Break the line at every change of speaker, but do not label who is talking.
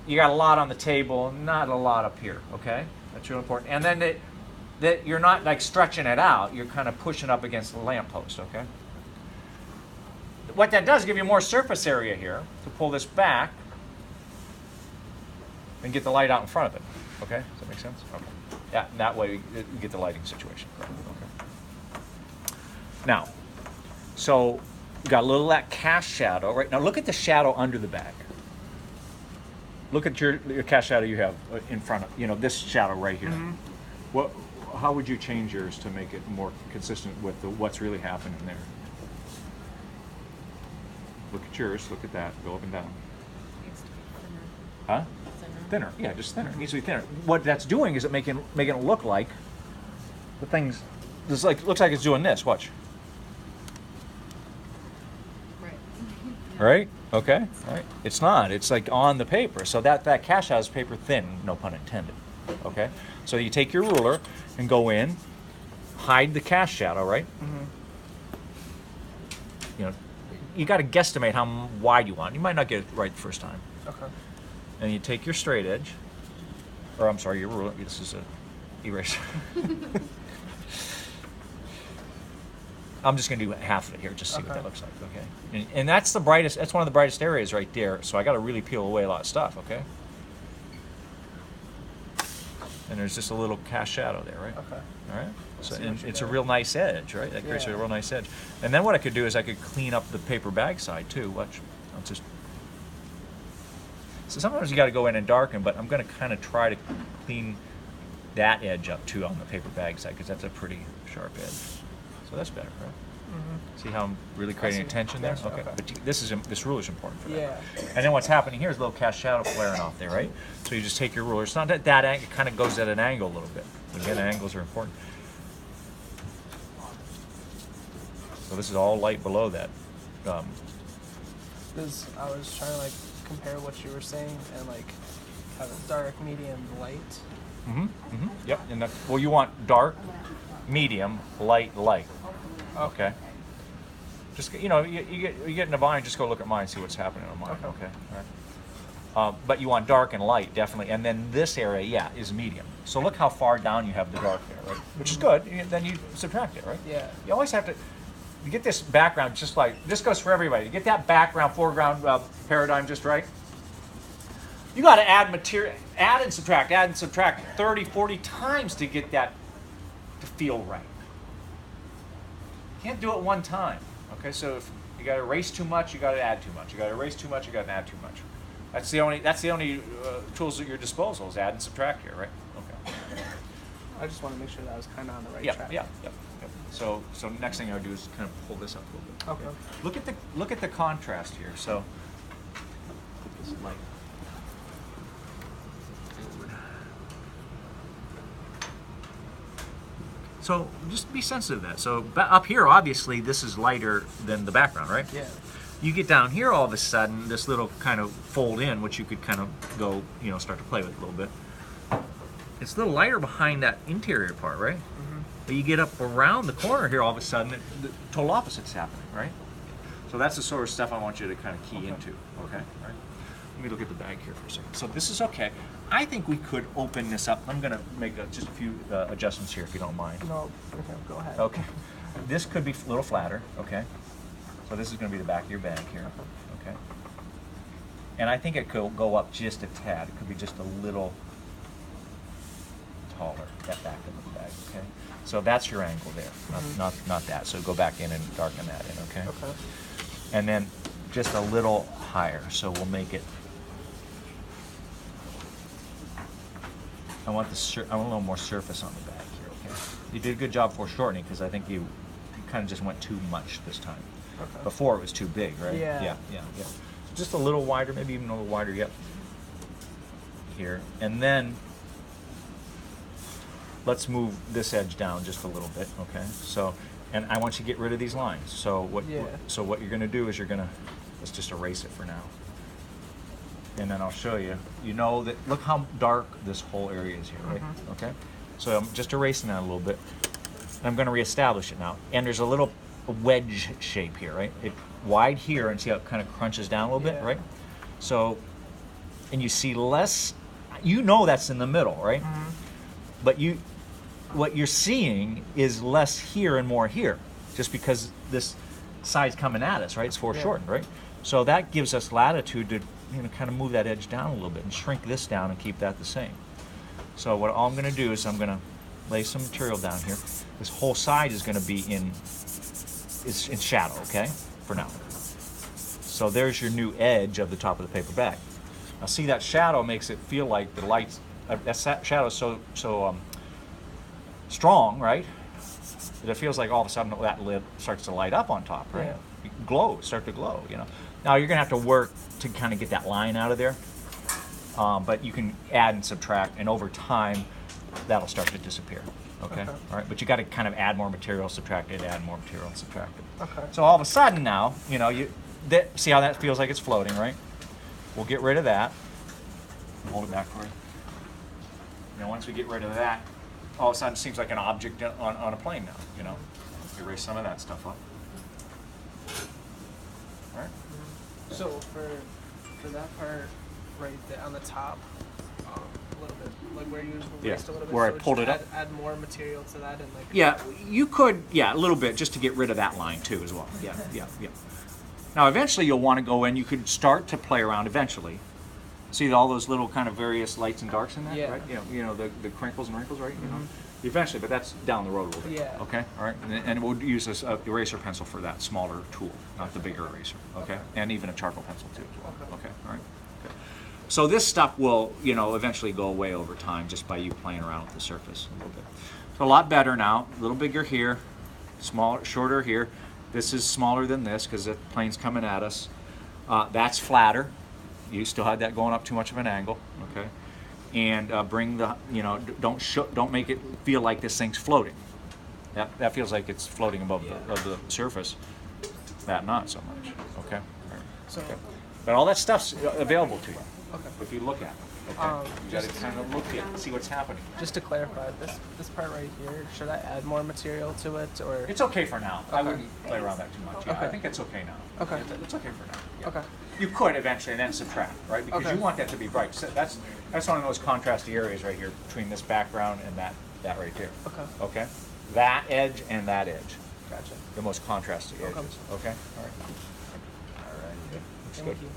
you got a lot on the table, not a lot up here, okay? That's real important. And then that you're not like stretching it out, you're kind of pushing up against the lamppost, okay? What that does, give you more surface area here to pull this back and get the light out in front of it, okay? Does that make sense? Okay. Yeah, and that way you get the lighting situation correct, okay? Now, so we got a little of that cast shadow, right? Now look at the shadow under the bag. Look at your cast shadow you have in front of, this shadow right here. Mm-hmm. How would you change yours to make it more consistent with what's really happening there? Look at yours, look at that, go up and down.
Needs to be thinner.
Huh? Thinner, yeah, just thinner. It needs to be thinner. What that's doing is making it look like the things, looks like it's doing this, watch. Right? Okay. All right. It's not. It's like on the paper. So that cast shadow is paper thin, no pun intended. Okay? So you take your ruler and go in, hide the cast shadow, right? Mm-hmm. You got to guesstimate how wide you want. You might not get it right the first time.
Okay.
And you take your straight edge, or I'm sorry, your ruler. This is a eraser. I'm just going to do half of it here, just see what that looks like, okay? And that's the brightest, that's one of the brightest areas right there, so I got to really peel away a lot of stuff, okay? And there's just a little cast shadow there, right?
Okay.
All right? So, and it's a real nice edge, right? That creates a real nice edge. And then what I could do is I could clean up the paper bag side too. Watch. I'll just... So sometimes you got to go in and darken, but I'm going to kind of try to clean that edge up too on the paper bag side, because that's a pretty sharp edge. So that's better, right? Mm-hmm. See how I'm really creating tension there? Okay. But this ruler is important for that.
Yeah.
And then what's happening here is a little cast shadow flaring off there, right? So you just take your ruler. It's not that angle. It kind of goes at an angle a little bit. Again, angles are important. So this is all light below that.
Because I was trying to compare what you were saying and have a dark, medium, light.
Mm-hmm. Mm-hmm. Yep. And well, you want dark, medium, light. Okay. Just you get in a bind, just go look at mine and see what's happening on mine. Okay. All right. But you want dark and light, definitely. And then this area, is medium. So look how far down you have the dark there, right? Which is good. Then you subtract it, right?
Yeah.
You always have to. You get this background just like this goes for everybody. You get that background foreground paradigm just right. You got to add material, add and subtract 30, 40 times to get that to feel right. You can't do it one time. Okay, so if you got to erase too much, you got to add too much. You got to erase too much, you got to add too much. That's the only tools at your disposal is add and subtract here, right? Okay.
I just want to make sure that I was kind of on the right track.
Yeah. So next thing I would do is kind of pull this up a little bit.
Okay.
Look at the contrast here. So put this light forward. So just be sensitive to that. So up here, obviously, this is lighter than the background, right?
Yeah.
You get down here, all of a sudden, this little kind of fold in, which you could kind of go, start to play with a little bit. It's a little lighter behind that interior part, right? Mm-hmm. But you get up around the corner here, all of a sudden, the total opposite's happening, right? So that's the sort of stuff I want you to kind of key into, okay? All right. Let me look at the bag here for a second. So this is okay. I think we could open this up. I'm going to make just a few adjustments here, if you don't mind.
No, okay, go ahead.
Okay. This could be a little flatter, okay? So this is going to be the back of your bag here, okay? And I think it could go up just a tad. It could be just a little taller, that back of the bag, okay? So that's your angle there, not that. So go back in and darken that in, okay?
Okay.
And then just a little higher, so we'll make it. I want a little more surface on the bag here, okay? You did a good job foreshortening because I think you kind of just went too much this time.
Okay.
Before it was too big, right?
Yeah.
Yeah. Just a little wider, maybe even a little wider, yep. Here. And then let's move this edge down just a little bit, okay? So, and I want you to get rid of these lines. So what you're going to do is let's just erase it for now. And then I'll show you. You know that, look how dark this whole area is here, right? Mm-hmm. Okay? So I'm just erasing that a little bit. And I'm going to reestablish it now. And there's a little wedge shape here, right? It wide here, and see how it kind of crunches down a little bit, right? So and you see less. You know that's in the middle, right? But what you're seeing is less here and more here, just because this side's coming at us, right? It's foreshortened, right? So that gives us latitude to kind of move that edge down a little bit and shrink this down and keep that the same. So what all I'm going to do is I'm going to lay some material down here. This whole side is going to be in shadow, okay, for now. So there's your new edge of the top of the paper bag. Now see, that shadow makes it feel like the lights, that shadow is so strong, right? That it feels like all of a sudden that lid starts to light up on top, right?
Yeah.
Start to glow, Now you're gonna have to work to kind of get that line out of there, but you can add and subtract, and over time, that'll start to disappear. Okay. All right, but you got to kind of add more material, subtract it, add more material, and subtract it.
Okay.
So all of a sudden now, see how that feels like it's floating, right? We'll get rid of that. Hold it back for you. Now once we get rid of that, all of a sudden it seems like an object on a plane now, Erase some of that stuff up. All right.
So for that part right there on the top, a little bit, like where you erased a little bit.
Where I
so
pulled it up.
Add more material to that and like.
Yeah, you could, a little bit, just to get rid of that line too as well. Yeah. Now eventually you'll want to go in, you could start to play around eventually. See all those little kind of various lights and darks in that,
Yeah.
right? The crinkles and wrinkles, right? Eventually, but that's down the road a little bit.
Yeah.
Okay, all right, and we'll use this eraser pencil for that smaller tool, not the bigger eraser, okay? And even a charcoal pencil too as well, okay, all right? Okay. So this stuff will, eventually go away over time just by you playing around with the surface a little bit. So a lot better now, a little bigger here, smaller, shorter here. This is smaller than this because the plane's coming at us. That's flatter. You still had that going up too much of an angle, okay? And bring the, don't make it feel like this thing's floating. That feels like it's floating above the surface. That not so much, okay? All right.
So.
Okay. But all that stuff's available to you.
Okay.
If you look at it, okay? You got to kind of look at it and see what's happening.
Just to clarify, this part right here, should I add more material to it or?
It's okay for now. I
Okay.
wouldn't play around that too much. Yeah, I
Okay.
think it's okay now.
Okay.
It's okay for now. Yeah.
Okay.
You could eventually and then subtract, right? Because
Okay.
you want that to be bright. So that's one of those contrasty areas right here between this background and that right there.
Okay.
Okay? That edge and that edge.
Gotcha.
The most contrasty edges.
Okay.
Okay? All right. All right. Looks
Thank
good.
you.